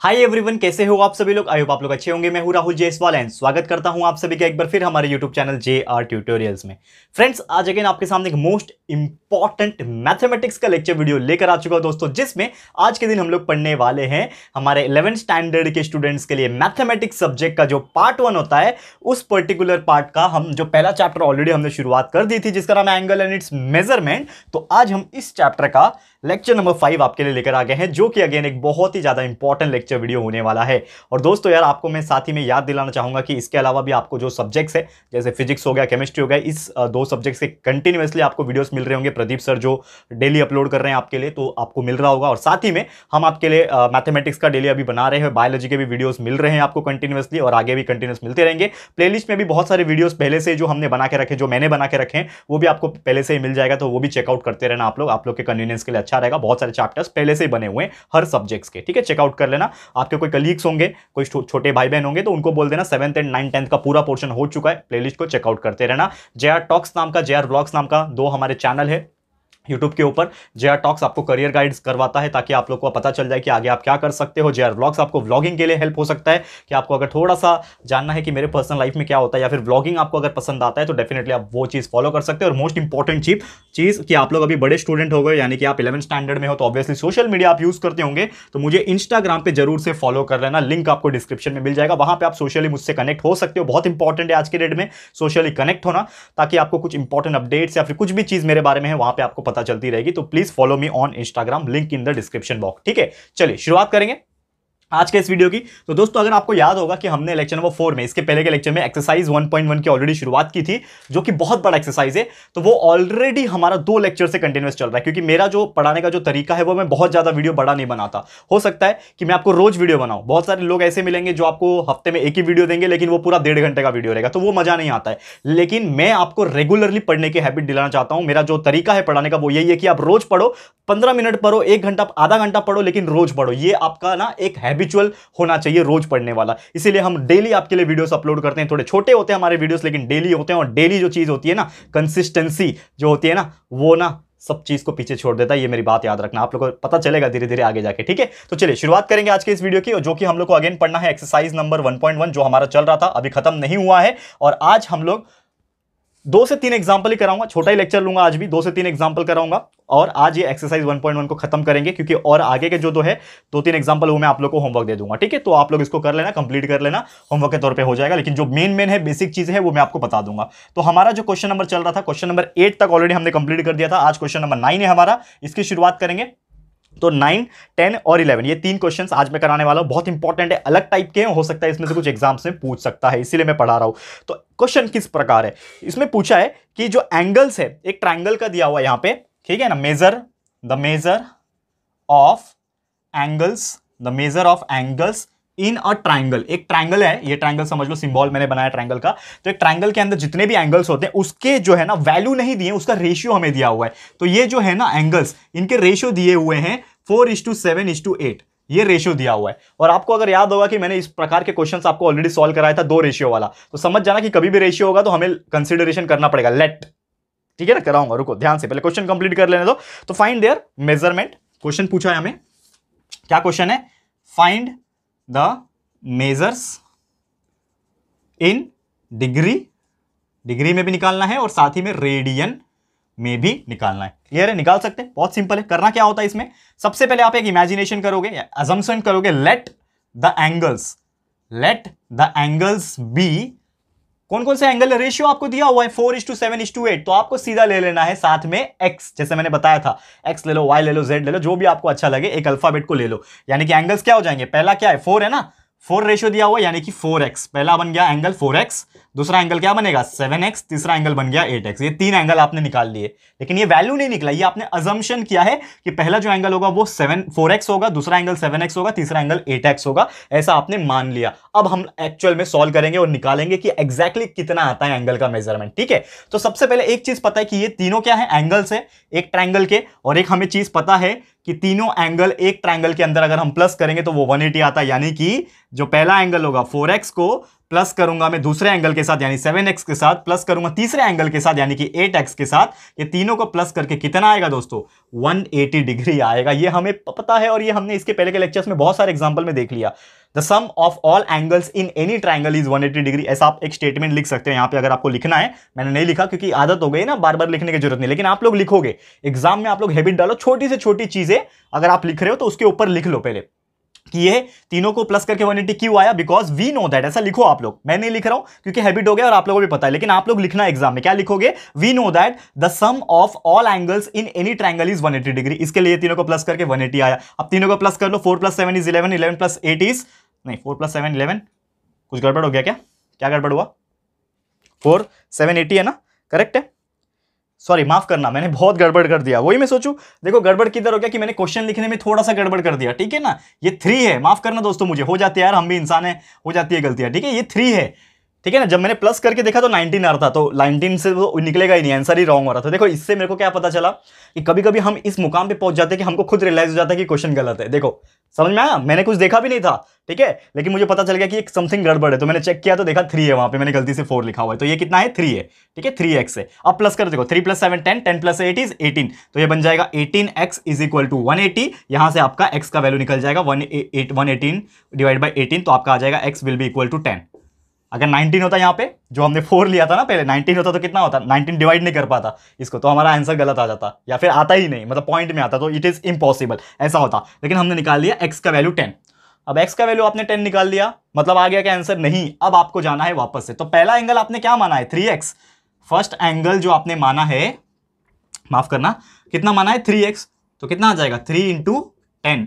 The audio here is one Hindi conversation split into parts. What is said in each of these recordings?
हाय एवरीवन, कैसे हो आप सभी लोग। आई होप आप लोग अच्छे होंगे। मैं हूं राहुल जयसवाल एंड स्वागत करता हूं आप सभी का एक बार फिर हमारे यूट्यूब चैनल JR ट्यूटोरियल्स में। फ्रेंड्स, आज अगेन आपके सामने एक मोस्ट इंपॉर्टेंट मैथमेटिक्स का लेक्चर वीडियो लेकर आ चुका हूं दोस्तों, जिसमें आज के दिन हम लोग पढ़ने वाले हैं हमारे 11th स्टैंडर्ड के स्टूडेंट्स के लिए मैथमेटिक्स सब्जेक्ट का जो पार्ट 1 होता है, उस पर्टिकुलर पार्ट का हम जो पहला चैप्टर ऑलरेडी हमने शुरुआत कर दी थी, जिसका नाम है एंगल एंड इट्स मेजरमेंट। तो आज हम इस चैप्टर का लेक्चर नंबर 5 आपके लिए लेकर आ गए हैं, जो कि अगेन एक बहुत ही ज्यादा इंपॉर्टेंट लेक्चर वीडियो होने वाला है। और दोस्तों यार, आपको मैं साथ ही में याद दिलाना चाहूंगा कि इसके अलावा भी आपको जो सब्जेक्ट्स है, जैसे फिजिक्स हो गया, केमिस्ट्री हो गया, इस दो सब्जेक्ट्स के कंटिन्यूअसली आपको वीडियोस मिल रहे होंगे। प्रदीप सर जो डेली अपलोड कर रहे हैं आपके लिए, तो आपको मिल रहा होगा। और साथ ही में हम आपके लिए मैथमेटिक्स का डेली अभी बना रहे हैं, बायोलॉजी के भी वीडियोस मिल रहे हैं आपको कंटिन्यूअसली, और आगे भी कंटिन्यूस मिलते रहेंगे। प्लेलिस्ट में भी बहुत सारे वीडियोस पहले से जो हमने बना के रखे, जो मैंने बना के रखे हैं, वो भी आपको पहले से ही मिल जाएगा। तो वो भी चेकआउट करते रहना आप लोग के कन्वीनियंस के लिए अच्छा रहेगा। बहुत सारे चैप्टर्स पहले से ही बने हुए हैं हर सब्जेक्ट्स के, ठीक है, चेकआउट कर लेना। आपके कोई कलीग्स होंगे, कोई छोटे भाई बहन होंगे, तो उनको बोल देना 7th एंड 9th 10th का पूरा पोर्शन हो चुका है। प्लेलिस्ट को चेकआउट करते रहना। JR टॉक्स नाम का, JR व्लॉग्स नाम का 2 हमारे चैनल है यूट्यूब के ऊपर। JR टॉक्स आपको करियर गाइड्स करवाता है, ताकि आप लोग को पता चल जाए कि आगे आप क्या कर सकते हो। JR व्लॉग्स आपको व्लॉगिंग के लिए हेल्प हो सकता है, कि आपको अगर थोड़ा सा जानना है कि मेरे पर्सनल लाइफ में क्या होता है, या फिर व्लॉगिंग आपको अगर पसंद आता है, तो डेफिनेटली आप वो चीज़ फॉलो कर सकते हैं। और मोस्ट इंपॉर्टेंट चीज़ कि आप लोग अभी बड़े स्टूडेंट हो गए, यानी कि आप 11th स्टैंडर्ड में हो, तो ऑब्वियसली सोशल मीडिया आप यूज़ करते होंगे, तो मुझे इंस्टाग्राम पे जरूर से फॉलो कर लेना। लिंक आपको डिस्क्रिप्शन में मिल जाएगा, वहां पे आप सोशली मुझसे कनेक्ट हो सकते हो। बहुत इंपॉर्टेंट है आज के डेट में सोशली कनेक्ट होना, ताकि आपको कुछ इंपॉर्टेंट अपडेट्स या फिर कुछ भी चीज़ मेरे बारे में है, वहां पे आपको पता चलती रहेगी। तो please follow me on Instagram, link in the description box, ठीक है। चलिए शुरुआत करेंगे आज के इस वीडियो की। तो दोस्तों, अगर आपको याद होगा कि हमने लेक्चर नंबर 4 में, इसके पहले के लेक्चर में, एक्सरसाइज 1.1 की ऑलरेडी शुरुआत की थी, जो कि बहुत बड़ा एक्सरसाइज है। तो वो ऑलरेडी हमारा 2 लेक्चर से कंटिन्यूअस चल रहा है, क्योंकि मेरा जो पढ़ाने का जो तरीका है, वो मैं बहुत ज्यादा वीडियो बड़ा नहीं बनाता। हो सकता है कि मैं आपको रोज वीडियो बनाऊं। बहुत सारे लोग ऐसे मिलेंगे जो आपको हफ्ते में एक ही वीडियो देंगे, लेकिन वो पूरा 1.5 घंटे का वीडियो रहेगा, तो वो मजा नहीं आता है। लेकिन मैं आपको रेगुलरली पढ़ने की हैबिट दिलाना चाहता हूं। मेरा जो तरीका है पढ़ाने का, वो यही है कि आप रोज पढ़ो, 15 मिनट पढ़ो, 1 घंटा, आधा घंटा पढ़ो, लेकिन रोज पढ़ो। ये आपका ना एक हैबिचुअल होना चाहिए, रोज पढ़ने वाला। इसीलिए हम डेली आपके लिए वीडियोस अपलोड करते हैं। थोड़े छोटे होते हैं हमारे वीडियोस, लेकिन डेली होते हैं। और डेली जो चीज होती है ना, कंसिस्टेंसी जो होती है ना, वो ना सब चीज को पीछे छोड़ देता है। ये मेरी बात याद रखना, आप लोगों को पता चलेगा धीरे धीरे आगे जाके, ठीक है। तो चलिए शुरुआत करेंगे आज के इस वीडियो की, जो कि हम लोग को अगेन पढ़ना है एक्सरसाइज नंबर 1.1, जो हमारा चल रहा था, अभी खत्म नहीं हुआ है। और आज हम लोग 2 से 3 एग्जाम्पल ही कराऊंगा, छोटा ही लेक्चर लूंगा आज भी, 2 से 3 एग्जाम्पल कराऊंगा। और आज ये एक्सरसाइज 1.1 को खत्म करेंगे, क्योंकि और आगे के जो 2 है, 2-3 एग्जाम्पल, वो मैं आप लोग को होमवर्क दे दूंगा, ठीक है। तो आप लोग इसको कर लेना, कंप्लीट कर लेना, होमवर्क के तौर पे हो जाएगा। लेकिन जो मेन है, बेसिक चीजें है, वो मैं आपको बता दूंगा। तो हमारा जो क्वेश्चन नंबर चल रहा था, क्वेश्चन नंबर 8 तक ऑलरेडी हमने कंप्लीट कर दिया था। आज क्वेश्चन नंबर 9 है हमारा, इसकी शुरुआत करेंगे। तो 9, 10 और 11 ये 3 क्वेश्चंस आज मैं कराने वाला हूं। बहुत इंपॉर्टेंट है, अलग टाइप के हैं, हो सकता है इसमें से कुछ एग्जाम्स में पूछ सकता है, इसीलिए मैं पढ़ा रहा हूं। तो क्वेश्चन किस प्रकार है, इसमें पूछा है कि जो एंगल्स है, एक ट्राइंगल का दिया हुआ है यहां पे, ठीक है ना, the measure of angles in a triangle. एक ट्राइंगल है, ये ट्राइंगल समझ लो, सिंबल मैंने बनाया ट्राइंगल का। तो एक ट्राइंगल के अंदर जितने भी एंगल्स होते हैं, उसके जो है ना वैल्यू नहीं दिए, उसका रेशियो हमें दिया हुआ है। तो ये जो है ना एंगल्स, इनके रेशियो दिए हुए हैं 4:7:8, ये रेशियो दिया हुआ है। और आपको अगर याद होगा कि मैंने इस प्रकार के क्वेश्चंस आपको ऑलरेडी सॉल्व कराया था, 2 रेशियो वाला। तो समझ जाना कि कभी भी रेशियो होगा तो हमें कंसिडरेशन करना पड़ेगा, लेट, ठीक है ना। कराऊंगा, रुको ध्यान से, पहले क्वेश्चन कंप्लीट कर लेने दो। तो फाइंड देयर मेजरमेंट, क्वेश्चन पूछा है हमें। क्या क्वेश्चन है? Find the measures in degree में भी निकालना है, और साथ ही में रेडियन में भी निकालना है। क्लियर है? निकाल सकते हैं, बहुत सिंपल है। करना क्या होता है इसमें, सबसे पहले आप एक इमेजिनेशन करोगे, अजम्पशन करोगे, लेट द एंगल्स बी, कौन कौन से एंगल, रेशियो आपको दिया हुआ है 4:7:8, तो आपको सीधा ले लेना है साथ में x, जैसे मैंने बताया था, x ले लो, y ले लो, z ले लो, जो भी आपको अच्छा लगे, एक अल्फाबेट को ले लो। यानी कि एंगल्स क्या हो जाएंगे, पहला क्या है, 4 है ना, 4 रेशियो दिया हुआ, यानी कि 4x, पहला बन गया एंगल 4x, दूसरा एंगल क्या बनेगा 7x, तीसरा एंगल बन गया 8x। ये 3 एंगल आपने निकाल लिए, लेकिन ये वैल्यू नहीं निकला, ये आपने अजम्पशन किया है कि पहला जो एंगल होगा वो 4x होगा, दूसरा एंगल 7x होगा, तीसरा एंगल 8x होगा, ऐसा आपने मान लिया। अब हम एक्चुअल में सॉल्व करेंगे और निकालेंगे कि एग्जैक्टली कितना आता है एंगल का मेजरमेंट, ठीक है। तो सबसे पहले एक चीज पता है कि ये तीनों क्या है, एंगल्स है एक ट्रायंगल के, और एक हमें चीज पता है कि तीनों एंगल एक ट्रायंगल के अंदर अगर हम प्लस करेंगे तो वो 180 आता है। यानी कि जो पहला एंगल होगा 4x को प्लस करूंगा मैं दूसरे एंगल के साथ यानी 7x के साथ, प्लस करूंगा तीसरे एंगल के साथ यानी कि 8x के साथ, ये तीनों को प्लस करके कितना आएगा दोस्तों, 180 डिग्री आएगा। ये हमें पता है और ये हमने इसके पहले के लेक्चर्स में बहुत सारे एग्जांपल में देख लिया। The sum of all angles in any triangle is 180 degree. ऐसा आप एक स्टेटमेंट लिख सकते हो यहां पे अगर आपको लिखना है। मैंने नहीं लिखा क्योंकि आदत हो गई ना, बार बार लिखने की जरूरत नहीं, लेकिन आप लोग लिखोगे एग्जाम में, आप लोग हैबिट डालो, छोटी से छोटी चीजें अगर आप लिख रहे हो तो उसके ऊपर लिख लो पहले कि ये तीनों को प्लस करके 180 क्यों आया, बिकॉज वी नो दैट। ऐसा लिखो आप लोग, मैं नहीं लिख रहा हूं क्योंकि हैबिट हो गया और आप लोगों को भी पता है, लेकिन आप लोग लिखना एग्जाम में क्या लिखोगे, we know that the sum of all angles in any triangle is 180 degree. इसके लिए तीनों को प्लस करके 180 आया। अब तीनों को प्लस कर लो, 4 + 7 = 11, 11 + 8 इज नहीं, 4 + 7 11, कुछ गड़बड़ हो गया क्या, क्या गड़बड़ हुआ, 4 7 80 है ना, करेक्ट है। सॉरी माफ करना, मैंने बहुत गड़बड़ कर दिया, वही मैं सोचूं, देखो गड़बड़ किधर हो गया कि मैंने क्वेश्चन लिखने में थोड़ा सा गड़बड़ कर दिया, ठीक है ना। ये 3 है, माफ करना दोस्तों, मुझे हो जाती है यार, हम भी इंसान है, हो जाती है गलतियां, ठीक है। ये 3 है, ठीक है ना। जब मैंने प्लस करके देखा तो 19 आ रहा था, तो 19 से वो निकलेगा ही नहीं, आंसर ही रॉन्ग हो रहा था। देखो इससे मेरे को क्या पता चला कि कभी कभी हम इस मुकाम पे पहुंच जाते हैं कि हमको खुद रियलाइज हो जाता है कि क्वेश्चन गलत है। देखो समझ में आया, मैंने कुछ देखा भी नहीं था, ठीक है, लेकिन मुझे पता चल गया कि एक समथिंग गड़बड़ है, तो मैंने चेक किया तो देखा 3 है, वहां पे मैंने गलती से 4 लिखा हुआ है, तो ये कितना है, 3 है, ठीक है, 3x है। अब प्लस कर देखो, 3 + 7 10, 10 + 8 इज 18, तो ये बन जाएगा 18x = 180। यहां से आपका x का वैल्यू निकल जाएगा 118 / 18, तो आपका आ जाएगा x will be equal to 10। अगर 19 होता यहाँ पे, जो हमने 4 लिया था ना पहले, 19 होता तो कितना होता, 19 डिवाइड नहीं कर पाता इसको, तो हमारा आंसर गलत आ जाता, या फिर आता ही नहीं, मतलब पॉइंट में आता, तो इट इज इम्पॉसिबल, ऐसा होता। लेकिन हमने निकाल लिया x का वैल्यू 10। अब x का वैल्यू आपने 10 निकाल लिया, मतलब आ गया क्या आंसर, नहीं। अब आपको जाना है वापस से, तो पहला एंगल आपने क्या माना है, 3x। फर्स्ट एंगल जो आपने माना है, माफ करना, कितना माना है, 3x, तो कितना आ जाएगा, 3 × 10।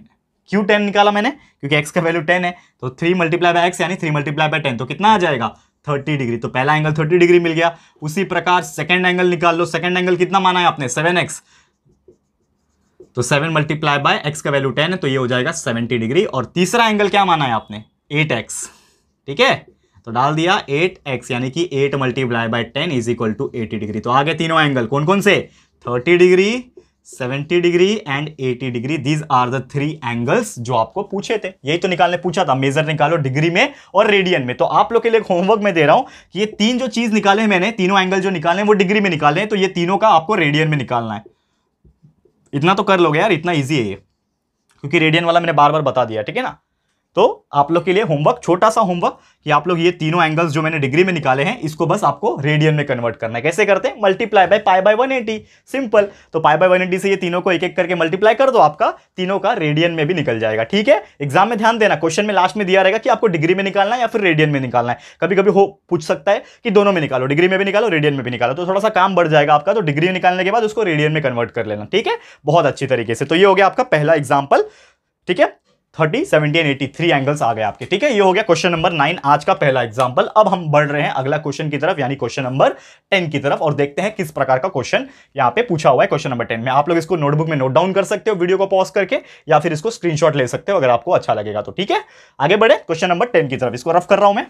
क्यों 10 निकाला मैंने, क्योंकि x का वैल्यू 10 है, तो 3 × x यानी 3 × 10, तो कितना आ जाएगा, 30 डिग्री। तो पहला एंगल 30 डिग्री मिल गया। उसी प्रकार सेकंड एंगल निकाल लो। सेकंड एंगल कितना माना है आपने, 7x, तो 7 × x का वैल्यू 10 है, तो ये हो जाएगा 70 डिग्री। और तीसरा एंगल क्या माना है आपने, 8x, ठीक है, तो डाल दिया 8x यानी कि 8 × 10 = 80 डिग्री। तो आगे तीनों एंगल कौन कौन से, 30 degree, 70 degree and 80 degree. These are the 3 angles जो आपको पूछे थे, यही तो निकालने पूछा था, मेजर निकालो डिग्री में और रेडियन में। तो आप लोग के लिए होमवर्क में दे रहा हूं कि ये 3 जो चीज निकाले मैंने, तीनों एंगल जो निकाले हैं वो डिग्री में निकाले हैं, तो ये तीनों का आपको रेडियन में निकालना है। इतना तो कर लोगे यार, इतना ईजी है ये, क्योंकि रेडियन वाला मैंने बार बार बता दिया, ठीक है ना। तो आप लोग के लिए होमवर्क, छोटा सा होमवर्क, कि आप लोग ये तीनों एंगल्स जो मैंने डिग्री में निकाले हैं, इसको बस आपको रेडियन में कन्वर्ट करना है। कैसे करते हैं, मल्टीप्लाई बाय π/180, सिंपल। तो π/180 से ये तीनों को एक एक करके मल्टीप्लाई कर दो, आपका तीनों का रेडियन में भी निकल जाएगा, ठीक है। एग्जाम में ध्यान देना, क्वेश्चन में लास्ट में दिया रहेगा कि आपको डिग्री में निकालना है या फिर रेडियन में निकालना है। कभी कभी हो पूछ सकता है कि दोनों में निकालो, डिग्री में भी निकालो, रेडियन में भी निकालो, तो थोड़ा सा काम बढ़ जाएगा आपका। तो डिग्री में निकालने के बाद उसको रेडियन में कन्वर्ट कर लेना, ठीक है, बहुत अच्छी तरीके से। तो ये हो गया आपका पहला एग्जाम्पल, ठीक है। 30, 70 एंड 80 3 एंगल्स आ गए आपके, ठीक है। ये हो गया क्वेश्चन नंबर 9, आज का पहला एग्जांपल। अब हम बढ़ रहे हैं अगला क्वेश्चन की तरफ, यानी क्वेश्चन नंबर 10 की तरफ, और देखते हैं किस प्रकार का क्वेश्चन यहां पे पूछा हुआ है क्वेश्चन नंबर 10 में। आप लोग इसको नोटबुक में नोट डाउन कर सकते हो वीडियो को पॉज करके, या फिर इसको स्क्रीनशॉट ले सकते हो अगर आपको अच्छा लगेगा तो, ठीक है। आगे बढ़े क्वेश्चन नंबर 10 की तरफ, इसको रफ कर रहा हूं मैं।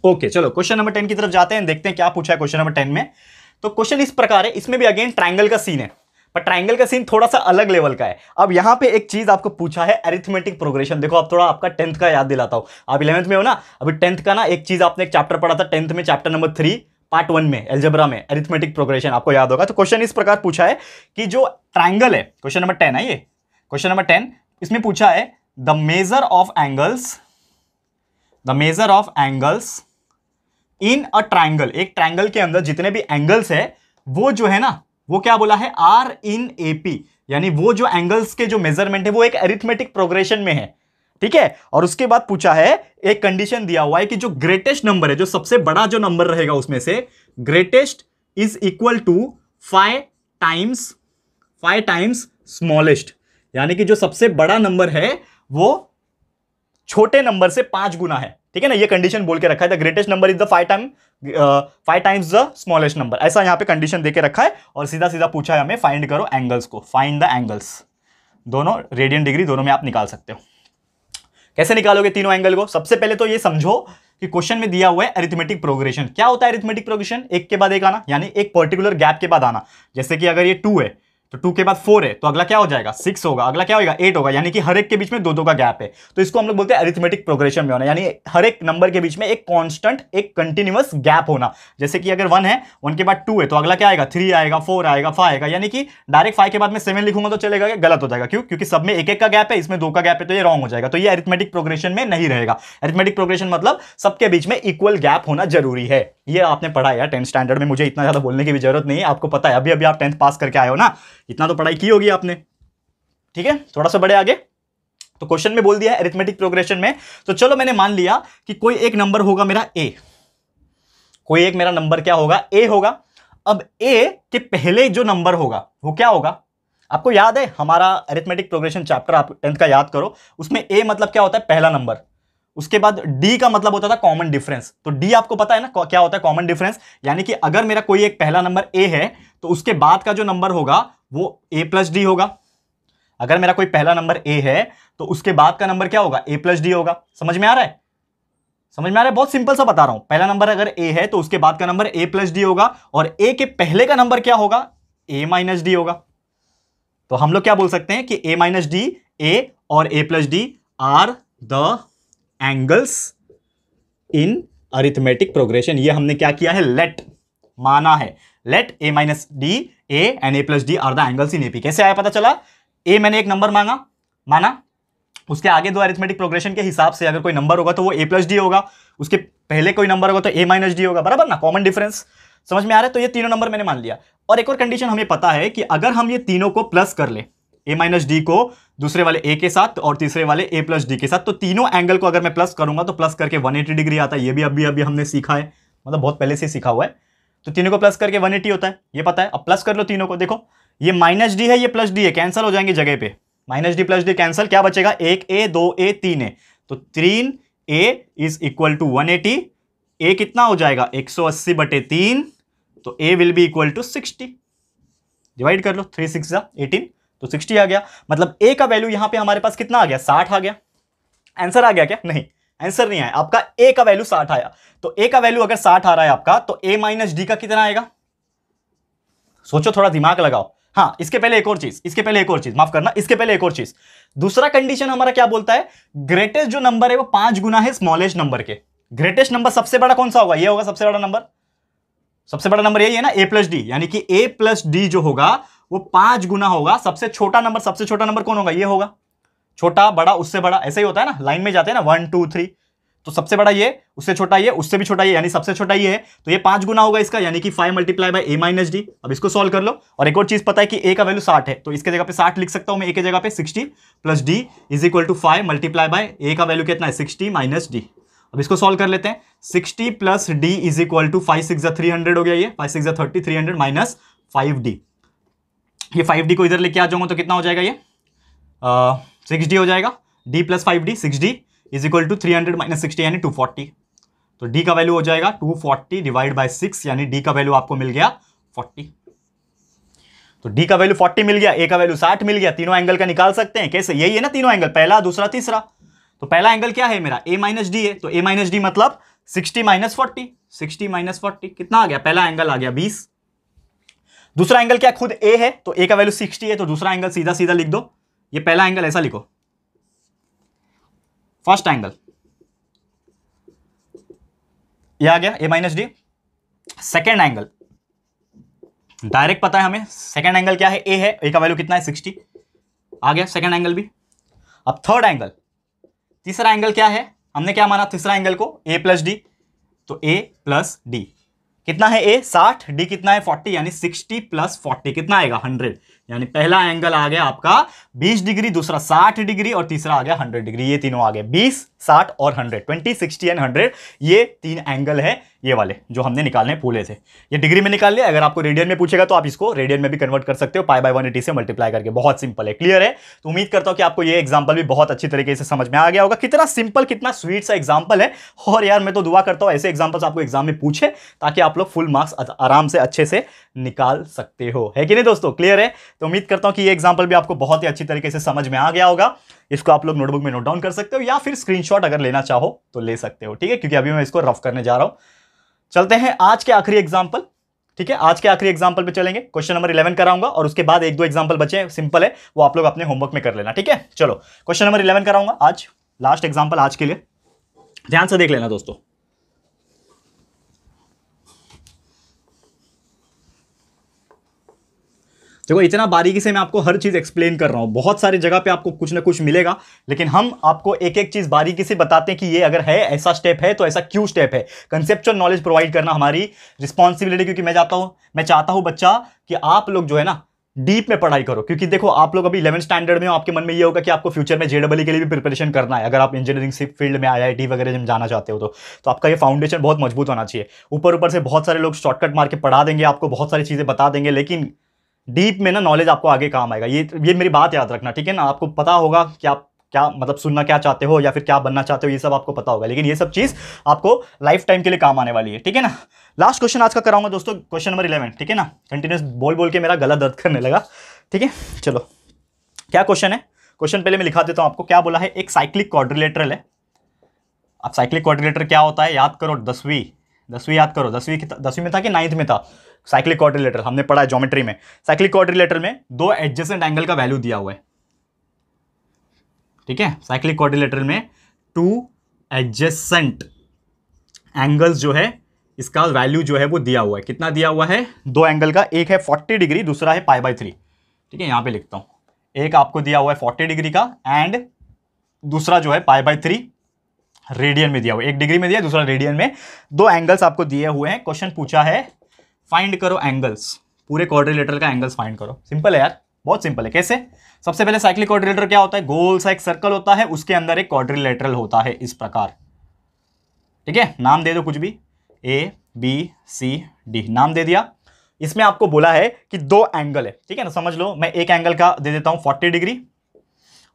ओके चलो क्वेश्चन नंबर 10 की तरफ जाते हैं, देखते हैं क्या पूछा है क्वेश्चन नंबर 10 में। तो क्वेश्चन इस प्रकार है, इसमें भी अगेन ट्राइंगल का सीन है, पर ट्राइंगल का सीन थोड़ा सा अलग लेवल का है। अब यहां पे एक चीज आपको पूछा है, अरिथमेटिक प्रोग्रेशन। देखो अब थोड़ा आपका 10th का याद दिलाता हूं, आप 11th में हो ना, अभी 10th का ना एक चीज आपने एक चैप्टर पढ़ा था 10th में, चैप्टर नंबर 3 पार्ट 1 में, अलजेब्रा में, अरिथमेटिक प्रोग्रेशन, आपको याद होगा। तो क्वेश्चन इस प्रकार पूछा है कि जो ट्राइंगल है, क्वेश्चन नंबर 10 है ये, क्वेश्चन नंबर 10, इसमें पूछा है the measure of angles in a triangle, एक ट्राइंगल के अंदर जितने भी एंगल्स है वो जो है ना, वो क्या बोला है, आर इन एपी, यानी वो जो एंगल्स के जो मेजरमेंट है वो एक अरिथमेटिक प्रोग्रेशन में है, ठीक है। और उसके बाद पूछा है, एक कंडीशन दिया हुआ है कि जो ग्रेटेस्ट नंबर है, जो सबसे बड़ा जो नंबर रहेगा उसमें से, greatest is equal to 5 times smallest, यानी कि जो सबसे बड़ा नंबर है वो छोटे नंबर से 5 गुना है, ठीक है ना। ये कंडीशन बोल के रखा है, the greatest number is the 5 times the smallest number, ऐसा यहां पे कंडीशन देके रखा है। और सीधा सीधा पूछा है हमें, फाइंड करो एंगल्स को, फाइंड द एंगल्स, दोनों रेडियन डिग्री दोनों में आप निकाल सकते हो। कैसे निकालोगे तीनों एंगल को, सबसे पहले तो ये समझो कि क्वेश्चन में दिया हुआ है अरिथमेटिक प्रोग्रेशन। क्या होता है अरिथमेटिक प्रोग्रेशन, एक के बाद एक आना, यानी एक पर्टिकुलर गैप के बाद आना। जैसे कि अगर ये 2 है, तो 2 के बाद 4 है तो अगला क्या हो जाएगा 6 होगा, अगला क्या होगा 8 होगा, यानी कि हर एक के बीच में दो दो का गैप है। तो इसको हम लोग बोलते हैं अरिथमेटिक प्रोग्रेशन में होना, यानी हर एक नंबर के बीच में एक कांस्टेंट एक कंटिन्यूअस गैप होना। जैसे कि अगर 1 है, 1 के बाद 2 है तो अगला क्या आएगा 3 आएगा, 4 आएगा, 5 आएगा, यानी कि डायरेक्ट 5 के बाद में 7 लिखूंगा तो चलेगा क्या? गलत हो जाएगा। क्यों? क्योंकि सब में एक एक का गैप है, इसमें 2 का गैप है तो ये रॉन्ग हो जाएगा। तो ये अरिथमेटिक प्रोग्रेशन में नहीं रहेगा। अरिथमेटिक प्रोग्रेशन मतलब सबके बीच में इक्वल गैप होना जरूरी है। ये आपने पढ़ा है 10th स्टैंडर्ड में, मुझे इतना ज्यादा बोलने की भी जरूरत नहीं है, आपको पता है, अभी अभी आप 10th पास करके आए हो ना, इतना तो पढ़ाई की होगी आपने। ठीक है, थोड़ा सा बड़े आगे तो क्वेश्चन में बोल दिया है अरिथमेटिक प्रोग्रेशन में। तो चलो मैंने मान लिया कि कोई एक नंबर होगा मेरा ए, कोई एक मेरा नंबर क्या होगा ए होगा। अब ए के पहले जो नंबर होगा वो क्या होगा? आपको याद है हमारा अरिथमेटिक प्रोग्रेशन चैप्टर, आप 10th का याद करो, उसमें ए मतलब क्या होता है? पहला नंबर। उसके बाद डी का मतलब होता था कॉमन डिफरेंस। तो डी आपको पता है ना क्या होता है? Common difference. यानी कि अगर मेरा कोई एक पहला नंबर ए है तो उसके बाद का जो नंबर होगा वो ए प्लस डी होगा। अगर मेरा कोई पहला नंबर ए है तो उसके बाद का नंबर क्या होगा? ए प्लस डी होगा। समझ में आ रहा है? समझ में आ रहा है? बहुत सिंपल सा बता रहा हूं। पहला नंबर अगर ए है तो उसके बाद का नंबर ए प्लस डी होगा, और ए के पहले का नंबर क्या होगा? ए माइनस डी होगा। तो हम लोग क्या बोल सकते हैं कि ए माइनस डी, ए और A plus D are the angles in arithmetic progression. ये हमने क्या किया है? लेट माना है। Let A minus D A and A plus D are the angles in AP. कैसे आया पता चला? ए मैंने एक नंबर माना, उसके आगे दो अरिथमेटिक प्रोग्रेशन के हिसाब से अगर कोई नंबर होगा तो वो ए प्लस डी होगा, उसके पहले कोई नंबर होगा तो ए माइनस डी होगा, बराबर ना? Common difference. समझ में आ रहा है? तो ये तीनों नंबर मैंने मान लिया। और एक और कंडीशन हमें पता है कि अगर हम ये तीनों को प्लस कर ले, ए माइनस डी को दूसरे वाले ए के साथ और तीसरे वाले ए प्लस डी के साथ, तो तीनों एंगल को अगर मैं प्लस करूंगा तो प्लस करके 180 डिग्री आता है। ये भी अभी हमने सीखा है, मतलब बहुत पहले से सीखा हुआ है। तो तीनों को प्लस करके 180 होता है, ये पता है। अब प्लस कर लो तीनों को, देखो ये माइनस डी है, ये प्लस डी है, कैंसिल हो जाएंगे जगह पे। Minus D plus D cancel, क्या बचेगा? एक ए, दो ए, तीन ए। तो 3 A is equal to 180। A कितना हो जाएगा? 180/3। तो A will be equal to 60। Divide कर लो, 3 6 18, तो 60 आ गया। मतलब ए का वैल्यू यहां पे हमारे पास कितना आ गया? 60 आ गया। आंसर आ गया क्या? नहीं, आंसर नहीं आया आपका। ए का वैल्यू 60 आया। तो ए का वैल्यू अगर 60 आ रहा है आपका, तो ए माइनस डी का कितना आएगा? सोचो, थोड़ा दिमाग लगाओ। हाँ, इसके पहले एक और चीज, माफ करना, इसके पहले एक और चीज। दूसरा कंडीशन हमारा क्या बोलता है? ग्रेटेस्ट जो नंबर है वो 5 गुना है स्मॉलेस्ट नंबर के। ग्रेटेस्ट नंबर सबसे बड़ा कौन सा होगा? ये होगा सबसे बड़ा नंबर। सबसे बड़ा नंबर यही है ना, ए प्लस डी, यानी कि ए प्लस डी जो होगा वो 5 गुना होगा। सबसे छोटा नंबर कौन होगा? ये होगा। छोटा बड़ा उससे बड़ा, ऐसे ही होता है ना, लाइन में जाते हैं ना 1 2 3। तो सबसे बड़ा ये, उससे छोटा ये, उससे भी छोटा ये, यानी सबसे छोटा ये है। तो ये 5 गुना होगा इसका, यानी कि 5 multiply by A minus D. अब इसको सॉल्व कर लो। और एक और चीज पता है कि ए का वैल्यू 60 है, तो इसके जगह पे 60 लिख सकता हूं मैं, ए के जगह पे 60 plus D is equal to 5 multiply by A का वैल्यू कितना है? 60 माइनस डी। अब इसको सॉल्व कर लेते हैं। 60 plus D is equal to 5 6 300 हो गया, ये 5 6 30, 300 माइनस 5d। ये 5d को इधर लेके आ जाऊंगा तो कितना हो जाएगा? ये 6d हो जाएगा। d plus 5d, 6d is equal to 300 minus 60 यानी 240। तो d का वैल्यू हो जाएगा 240 डिवाइड बाय 6, यानी d का वैल्यू आपको मिल गया 40। तो d का वैल्यू 40 मिल गया, a का वैल्यू 60 मिल गया। तीनों एंगल का निकाल सकते हैं। कैसे? यही है ना तीनों एंगल, पहला दूसरा तीसरा। तो पहला एंगल क्या है मेरा? a माइनस डी है। तो a माइनस डी मतलब 60 माइनस 40, 60 माइनस 40 कितना आ गया? पहला एंगल आ गया 20। दूसरा एंगल क्या? खुद a है, तो a का वैल्यू 60 है, तो दूसरा एंगल सीधा सीधा लिख दो। ये पहला एंगल ऐसा लिखो, फर्स्ट एंगल ये आ गया a minus D. Second angle direct पता है हमें, सेकेंड एंगल क्या है? a है, a का वैल्यू कितना है? 60 आ गया सेकेंड एंगल भी। अब थर्ड एंगल, तीसरा एंगल क्या है? हमने क्या माना तीसरा एंगल को? a plus D. तो a प्लस डी कितना है? a 60, d कितना है? 40, यानी 60 प्लस 40 कितना आएगा? 100। यानी पहला एंगल आ गया आपका 20 डिग्री, दूसरा 60 डिग्री और तीसरा आ गया 100 डिग्री। ये तीनों आ गए 20, 60 और 100, 20, 60 एंड 100। ये 3 एंगल है ये वाले जो हमने निकालने भूले थे। ये डिग्री में निकाल लिया। अगर आपको रेडियन में पूछेगा तो आप इसको रेडियन में भी कन्वर्ट कर सकते हो, पाई बाय 180 से मल्टीप्लाई करके। बहुत सिंपल है, क्लियर है? तो उम्मीद करता हूं कि आपको ये एग्जांपल भी बहुत अच्छी तरीके से समझ में आ गया होगा। कितना सिंपल, कितना स्वीट सा एग्जांपल है। और यार मैं तो दुआ करता हूं ऐसे एग्जांपल्स आपको एग्जाम में पूछे, ताकि आप लोग फुल मार्क्स आराम से अच्छे से निकाल सकते हो, है कि नहीं दोस्तों? क्लियर है? तो उम्मीद करता हूं कि ये एग्जांपल भी आपको बहुत ही अच्छी तरीके से समझ में आ गया होगा। इसको आप लोग नोटबुक में नोट डाउन कर सकते हो, या फिर स्क्रीनशॉट अगर लेना चाहो तो ले सकते हो, ठीक है? क्योंकि अभी मैं इसको रफ करने जा रहा हूं। चलते हैं आज के आखिरी एग्जांपल। ठीक है, आज के आखिरी एग्जांपल पे चलेंगे, क्वेश्चन नंबर 11 कराऊंगा और उसके बाद एक दो एग्जांपल बचे हैं, सिंपल है, वो आप लोग अपने होमवर्क में कर लेना। ठीक है, चलो क्वेश्चन नंबर 11 कराऊंगा आज, लास्ट एग्जांपल आज के लिए, ध्यान से देख लेना दोस्तों। देखो इतना बारीकी से मैं आपको हर चीज एक्सप्लेन कर रहा हूं, बहुत सारी जगह पे आपको कुछ ना कुछ मिलेगा, लेकिन हम आपको एक एक चीज बारीकी से बताते हैं कि ये अगर है ऐसा स्टेप है तो ऐसा क्यों स्टेप है। कंसेप्चुअल नॉलेज प्रोवाइड करना हमारी रिस्पॉन्सिबिलिटी, क्योंकि मैं चाहता हूं बच्चा कि आप लोग जो है ना डीप में पढ़ाई करो, क्योंकि देखो आप लोग अभी 11th स्टैंडर्ड में हो, आपके मन में ये होगा कि आपको फ्यूचर में जेडबल के लिए भी प्रिपरेशन करना है, अगर आप इंजीनियरिंग फील्ड में आईआईटी वगैरह में जाना चाहते हो तो आपका ये फाउंडेशन बहुत मजबूत होना चाहिए। ऊपर ऊपर से बहुत सारे लोग शॉर्टकट मार के पढ़ा देंगे, आपको बहुत सारी चीजें बता देंगे, लेकिन डीप में ना नॉलेज आपको आगे काम आएगा। ये मेरी बात याद रखना, ठीक है ना। आपको पता होगा कि आप क्या मतलब सुनना क्या चाहते हो या फिर क्या बनना चाहते हो, ये सब आपको पता होगा, लेकिन ये सब चीज आपको लाइफ टाइम के लिए काम आने वाली है। ठीक है ना। लास्ट क्वेश्चन आज का कराऊंगा दोस्तों, क्वेश्चन नंबर 11। ठीक है ना, कंटिन्यूस बोल बोल के मेरा गला दर्द करने लगा। ठीक है, चलो क्या क्वेश्चन है, क्वेश्चन पहले मैं लिखा देता हूं आपको। क्या बोला है, एक साइक्लिक क्वाड्रिलेटरल है। अब साइक्लिक क्वाड्रिलेटर क्या होता है याद करो, 10वीं याद करो, 10वीं में था कि 9th में था। साइक्लिक क्वाड्रिलेटर हमने पढ़ा है ज्योमेट्री में। साइक्लिक क्वाड्रिलेटर में दो एडजेसेंट एंगल का वैल्यू दिया हुआ है। ठीक है, साइक्लिक क्वाड्रिलेटर में 2 एडजेसेंट एंगल्स जो है इसका वैल्यू जो है वो दिया हुआ है। कितना दिया हुआ है, दो एंगल का, एक है 40 डिग्री, दूसरा है π/3। ठीक है, यहां पे लिखता हूं, एक आपको दिया हुआ है 40 डिग्री का एंड दूसरा जो है π/3 रेडियन में दिया हुआ है। एक डिग्री में दिया, दूसरा रेडियन में। दो एंगल्स आपको दिए हुए हैं। क्वेश्चन पूछा है फाइंड करो एंगल्स, पूरे क्वाड्रिलेटरल का एंगल्स फाइंड करो। सिंपल है यार, बहुत सिंपल है। कैसे, सबसे पहले साइक्लिक क्वाड्रिलेटर क्या होता है, गोल सा एक सर्कल होता है, उसके अंदर एक क्वाड्रिलेटरल होता है इस प्रकार। ठीक है, नाम दे दो कुछ भी, ABCD नाम दे दिया। इसमें आपको बोला है कि दो एंगल है। ठीक है ना, समझ लो, मैं एक एंगल का दे देता हूं 40 डिग्री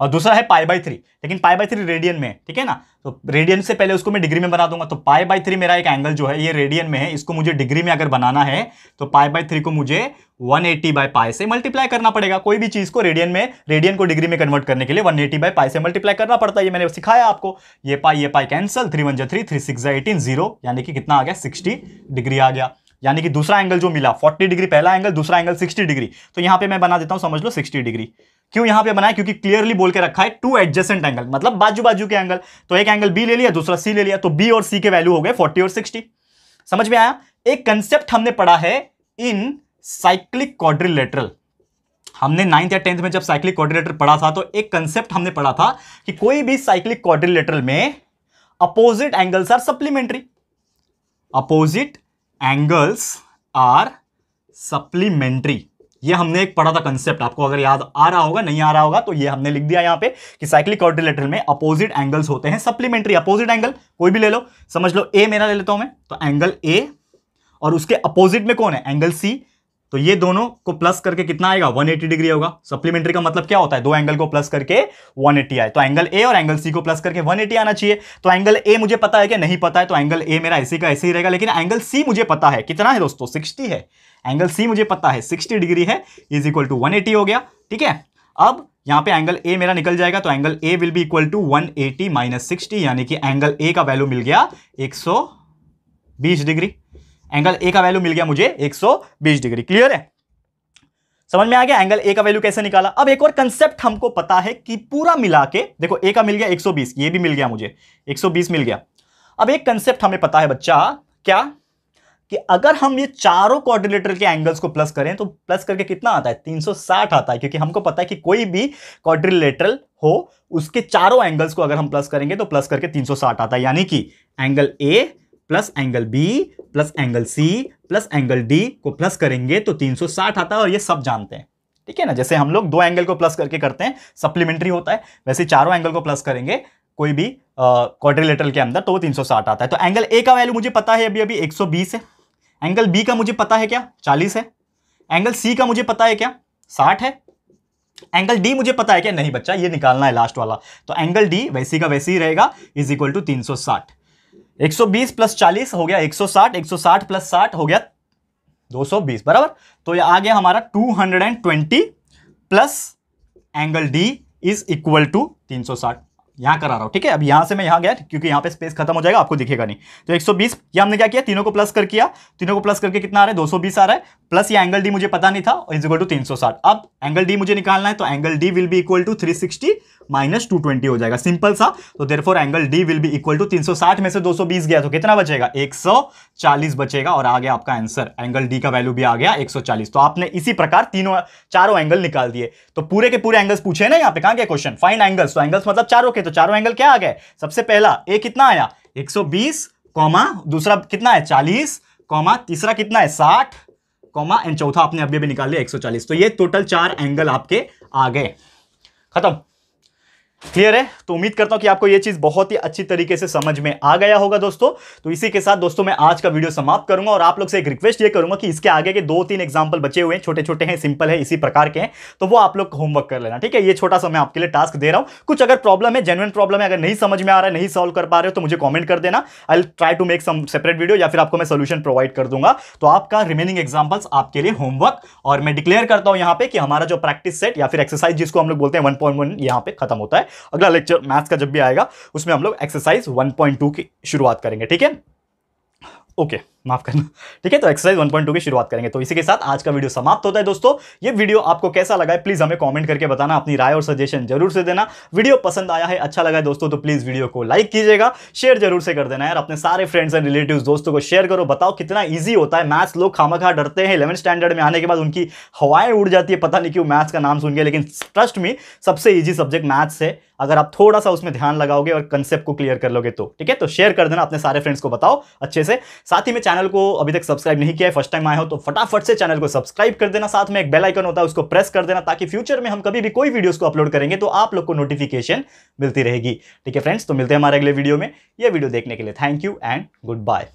और दूसरा है π/3, लेकिन π/3 रेडियन में। ठीक है ना, तो रेडियन से पहले उसको मैं डिग्री में बना दूंगा। तो π/3 मेरा एक एंगल जो है ये रेडियन में है, इसको मुझे डिग्री में अगर बनाना है तो π/3 को मुझे 180/π से मल्टीप्लाई करना पड़ेगा। कोई भी चीज को रेडियन को डिग्री में कन्वर्ट करने के लिए 180/π से मल्टीप्लाई करना पड़ता है। ये मैंने सिखाया आपको। ये पाई कैंसिल, 3 1 3, 3 6 18, 0, यानी कि कितना आ गया, 60 डिग्री आ गया। यानी कि दूसरा एंगल जो मिला 40 डिग्री पहला एंगल, दूसरा एंगल 60 डिग्री। तो यहां पे मैं बना देता हूं, समझ लो 60 डिग्री। क्यों यहां पे बनाया, क्योंकि क्लियरली बोल के रखा है 2 एडजेसेंट एंगल, मतलब बाजू बाजू के एंगल। तो एक एंगल बी ले लिया, दूसरा सी ले लिया, तो बी और सी के वैल्यू हो गए 40 और 60। समझ में आया। एक कंसेप्ट हमने पढ़ा है इन साइक्लिक क्वाड्रिलेटरल। हमने 9th या 10th में जब साइक्लिक क्वाड्रिलेटरल पढ़ा था तो एक कंसेप्ट हमने पढ़ा था कि कोई भी साइक्लिक क्वाड्रिलेटरल में opposite angles are supplementary. Opposite angles are supplementary, ये हमने एक पढ़ा था कंसेप्ट। आपको अगर याद आ रहा होगा, नहीं आ रहा होगा तो ये हमने लिख दिया यहां पे कि साइक्लिक क्वाड्रिलेटरल में अपोजिट एंगल्स होते हैं सप्लीमेंट्री। अपोजिट एंगल कोई भी ले लो, समझ लो ए मेरा ले लेता हूं मैं, तो एंगल ए और उसके अपोजिट में कौन है, एंगल सी। तो ये दोनों को प्लस करके कितना आएगा, 180 डिग्री होगा। सप्लीमेंट्री का मतलब क्या होता है, दो एंगल को प्लस करके 180 आए। तो एंगल ए और एंगल सी को प्लस करके 180 आना चाहिए। तो एंगल ए मुझे पता है कि नहीं पता है, तो एंगल ए मेरा ऐसे का ऐसे ही रहेगा। लेकिन एंगल सी मुझे पता है, कितना है दोस्तों, 60 है। एंगल सी मुझे पता है 60 डिग्री है, इज इक्वल टू 180 हो गया। ठीक है, अब यहां पे एंगल ए मेरा निकल जाएगा, तो angle A will be equal to 180 minus 60, यानी कि एंगल ए का वैल्यू मिल गया 120 डिग्री। एंगल ए का वैल्यू मिल गया मुझे 120 डिग्री। क्लियर है, समझ में आ गया एंगल ए का वैल्यू कैसे निकाला। अब एक और कंसेप्ट हमको पता है कि पूरा मिला के देखो, ए का मिल गया 120, ये भी मिल गया मुझे 120 मिल गया। अब एक कंसेप्ट हमें पता है बच्चा, क्या, कि अगर हम ये चारों क्वाड्रिलेटरल के एंगल्स को प्लस करें तो प्लस करके कितना आता है, 360 आता है। क्योंकि हमको पता है कि कोई भी क्वाड्रिलेटरल हो उसके चारों एंगल्स को अगर हम प्लस करेंगे तो प्लस करके 360 आता है। यानी कि angle A plus angle B plus angle C plus angle D को प्लस करेंगे तो 360 आता है, और ये सब जानते हैं। ठीक है ना, जैसे हम लोग दो एंगल को प्लस करके करते हैं सप्लीमेंट्री होता है, वैसे चारों एंगल को प्लस करेंगे कोई भी क्वाड्रिलेटरल के अंदर तो वो 360 आता है। तो एंगल ए का वैल्यू मुझे पता है अभी 120 है। एंगल बी का मुझे पता है क्या, 40 है। एंगल सी का मुझे पता है क्या, 60 है। एंगल डी मुझे पता है क्या, नहीं बच्चा, ये निकालना है लास्ट वाला। तो एंगल डी वैसी का वैसे ही रहेगा, इज इक्वल टू 360। 120 प्लस 40 हो गया 160, 160 प्लस 60 हो गया 220, बराबर। तो ये आ गया हमारा 220 plus angle D is equal to 360। यहाँ करा रहा हूँ, ठीक है। अब यहाँ से मैं यहाँ गया क्योंकि यहाँ पे स्पेस खत्म हो जाएगा, आपको दिखेगा नहीं। तो 120 ये हमने क्या किया, तीनों को प्लस कर किया, तीनों को प्लस करके कितना आ रहा है 220 आ रहा है, प्लस ये एंगल डी मुझे पता नहीं था, इज इक्वल टू 360। अब एंगल डी मुझे निकालना है, तो angle D will be equal to 360 minus 220 हो जाएगा, सिंपल सा। तो therefore angle D will be equal to 360 में से 220 गया तो कितना बचेगा, 140 बचेगा, और आ गया आपका आंसर। एंगल डी का वैल्यू भी आ गया 140। तो आपने इसी प्रकार चारों एंगल निकाल दिए। तो पूरे के पूरे एंगल्स पूछे ना यहाँ पे, कहां गया क्वेश्चन, फाइंड एंगल्स। तो एंगल्स मतलब चारों के, तो चारों एंगल क्या आ गए, सबसे पहला ए कितना आया 120, दूसरा कितना है 40, तीसरा कितना है 60, एंड चौथा आपने अभी भी निकाल लिया 140। तो ये टोटल 4 एंगल आपके आ गए, खत्म। क्लियर है। तो उम्मीद करता हूं कि आपको यह चीज बहुत ही अच्छी तरीके से समझ में आ गया होगा दोस्तों। तो इसी के साथ दोस्तों मैं आज का वीडियो समाप्त करूंगा, और आप लोग से एक रिक्वेस्ट ये करूंगा कि इसके आगे के 2-3 एग्जांपल बचे हुए हैं, छोटे छोटे हैं, सिंपल है, इसी प्रकार के हैं, तो वो आप लोग होमवर्क कर लेना, ठीक है। ये छोटा सा मैं आपके लिए टास्क दे रहा हूं। कुछ अगर प्रॉब्लम है, जेन्युइन प्रॉब्लम है, अगर नहीं समझ में आ रहा है, नहीं सॉल्व कर पा रहे हो, तो मुझे कॉमेंट कर देना, I will try to make some separate video, या फिर आपको मैं सोल्यूशन प्रोवाइड कर दूंगा। तो आपका रिमेनिंग एग्जांपल्स आपके लिए होमवर्क, और मैं डिक्लेयर करता हूं यहां पे कि हमारा जो प्रैक्टिस सेट या फिर एक्सरसाइज जिसको हम लोग बोलते हैं 1.1 यहां पे खत्म होता है। अगला लेक्चर मैथ्स का जब भी आएगा उसमें हम लोग एक्सरसाइज 1.2 की शुरुआत करेंगे, ठीक है। ओके, माफ करना, ठीक है। तो एक्सरसाइज 1.2 की शुरुआत करेंगे। तो इसी के साथ आज का वीडियो समाप्त होता है दोस्तों। ये वीडियो आपको कैसा लगा है प्लीज हमें कमेंट करके बताना, अपनी राय और सजेशन जरूर से देना। वीडियो पसंद आया है, अच्छा लगा है दोस्तों, तो प्लीज वीडियो को लाइक कीजिएगा, शेयर जरूर से कर देना यार, अपने सारे फ्रेंड्स एंड रिलेटिव्स दोस्तों को शेयर करो। बताओ कितना ईजी होता है मैथ्स। लोग खामखा डरते हैं, 11th स्टैंडर्ड में आने के बाद उनकी हवाएं उड़ जाती है, पता नहीं क्यों मैथ्स का नाम सुन के, लेकिन ट्रस्ट मी सबसे ईजी सब्जेक्ट मैथ्स है, अगर आप थोड़ा सा उसमें ध्यान लगाओगे और कंसेप्ट को क्लियर कर लोगे तो, ठीक है। तो शेयर कर देना, अपने सारे फ्रेंड्स को बताओ अच्छे से। साथ ही में चैनल को अभी तक सब्सक्राइब नहीं किया है, फर्स्ट टाइम आए हो तो फटाफट से चैनल को सब्सक्राइब कर देना, साथ में एक बेल आइकन होता है उसको प्रेस कर देना, ताकि फ्यूचर में हम कभी भी कोई वीडियोस को अपलोड करेंगे तो आप लोग को नोटिफिकेशन मिलती रहेगी, ठीक है फ्रेंड्स। तो मिलते हैं हमारे अगले वीडियो में। यह वीडियो देखने के लिए thank you and good bye.